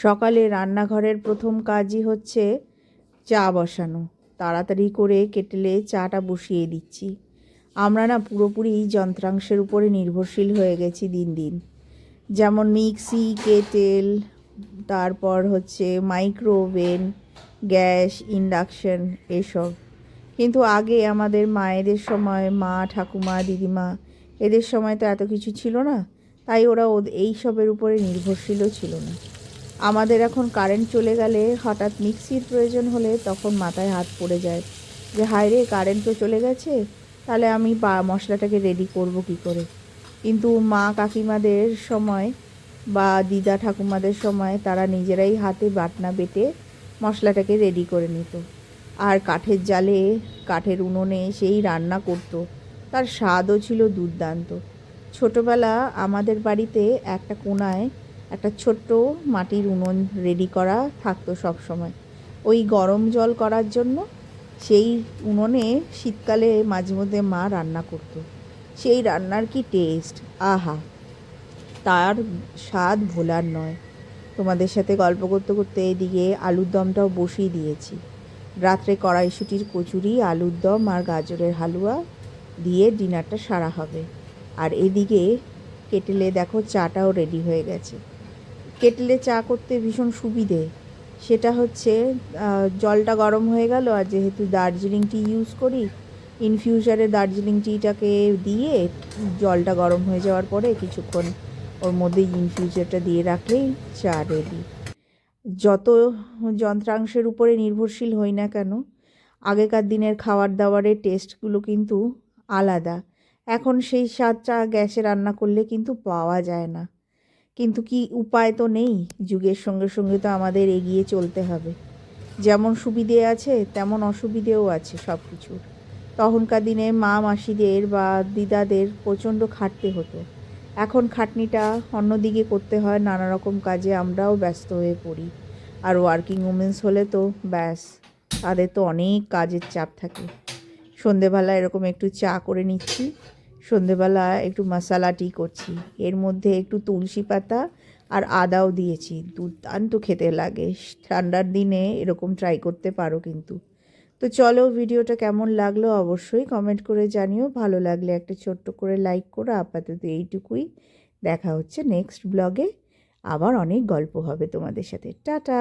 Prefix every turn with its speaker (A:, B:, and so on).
A: সকালে রান্নাঘরের প্রথম কাজই হচ্ছে চা বসানো। তাড়াতাড়ি করে কেটেলে চাটা বসিয়ে দিচ্ছি। আমরা না পুরোপুরি যন্ত্রাংশের উপরে নির্ভরশীল হয়ে গেছি দিন দিন। যেমন মিক্সি, কেটেল, তারপর হচ্ছে মাইক্রোওভেন, গ্যাস, ইন্ডাকশন এসব। কিন্তু আগে আমাদের মায়েদের সময়, মা, ঠাকুমা, দিদিমা এদের সময় তো এত কিছু ছিল না, তাই ওরা এইসবের উপরে নির্ভরশীলও ছিল না। আমাদের এখন কারেন্ট চলে গেলে হঠাৎ মিক্সির প্রয়োজন হলে তখন মাথায় হাত পড়ে যায় যে হায় রে, কারেন্ট তো চলে গেছে, তাহলে আমি মশলাটাকে রেডি করব কী করে। কিন্তু মা কাকিমাদের সময় বা দিদা ঠাকুমাদের সময় তারা নিজেরাই হাতে বাটনা বেটে মশলাটাকে রেডি করে নিত। আর কাঠের জালে, কাঠের উনুনে সেই রান্না করতো, তার স্বাদও ছিল দুর্দান্ত। ছোটোবেলা আমাদের বাড়িতে একটা কোণায় একটা ছোট্ট মাটির উনুন রেডি করা থাকতো সব সময়, ওই গরম জল করার জন্য। সেই উনুনে শীতকালে মাঝে মধ্যে মা রান্না করতো। সেই রান্নার কি টেস্ট, আহা, তার স্বাদ ভোলার নয়। তোমাদের সাথে গল্প করতে করতে এদিকে আলুর দমটাও বসিয়ে দিয়েছি। রাত্রে কড়াইশুঁটির কচুরি, আলুর দম আর গাজরের হালুয়া দিয়ে ডিনারটা সারা হবে। আর এদিকে কেটেলে দেখো চাটাও রেডি হয়ে গেছে। কেটেলে চা করতে ভীষণ সুবিধে। সেটা হচ্ছে জলটা গরম হয়ে গেল, আর যেহেতু দার্জিলিং টি ইউজ করি, ইনফিউজারে দার্জিলিং টিটাকে দিয়ে জলটা গরম হয়ে যাওয়ার পরে কিছুক্ষণ ওর মধ্যে ইনফিউজারটা দিয়ে রাখলেই চা রেডি। যত যন্ত্রাংশের উপরে নির্ভরশীল হই না কেন, আগেকার দিনের খাবার দাবারের টেস্টগুলো কিন্তু আলাদা। এখন সেই স্বাদটা গ্যাসে রান্না করলে কিন্তু পাওয়া যায় না। কিন্তু কি উপায় তো নেই, যুগের সঙ্গে সঙ্গে তো আমাদের এগিয়ে চলতে হবে। যেমন সুবিধে আছে তেমন অসুবিধেও আছে সব কিছুর। তখনকার দিনে মা মাসিদের বা দিদাদের প্রচণ্ড খাটতে হতো। এখন খাটনিটা অন্যদিকে করতে হয়, নানা রকম কাজে আমরাও ব্যস্ত হয়ে পড়ি। আর ওয়ার্কিং উমেন্স হলে তো ব্যাস, তাদের তো অনেক কাজের চাপ থাকে। সন্ধেবেলা এরকম একটু চা করে নিচ্ছি, সন্ধেবেলা একটু মশালা টি করছি, এর মধ্যে একটু তুলসী পাতা আর আদাও দিয়েছি, দুর্দান্ত খেতে লাগে। ঠান্ডার দিনে এরকম ট্রাই করতে পারো কিন্তু। তো চলো, ভিডিওটা কেমন লাগলো অবশ্যই কমেন্ট করে জানিও। ভালো লাগলে একটা ছোট্ট করে লাইক করো। আপাতত এইটুকুই, দেখা হচ্ছে নেক্সট ব্লগে। আবার অনেক গল্প হবে তোমাদের সাথে। টাটা।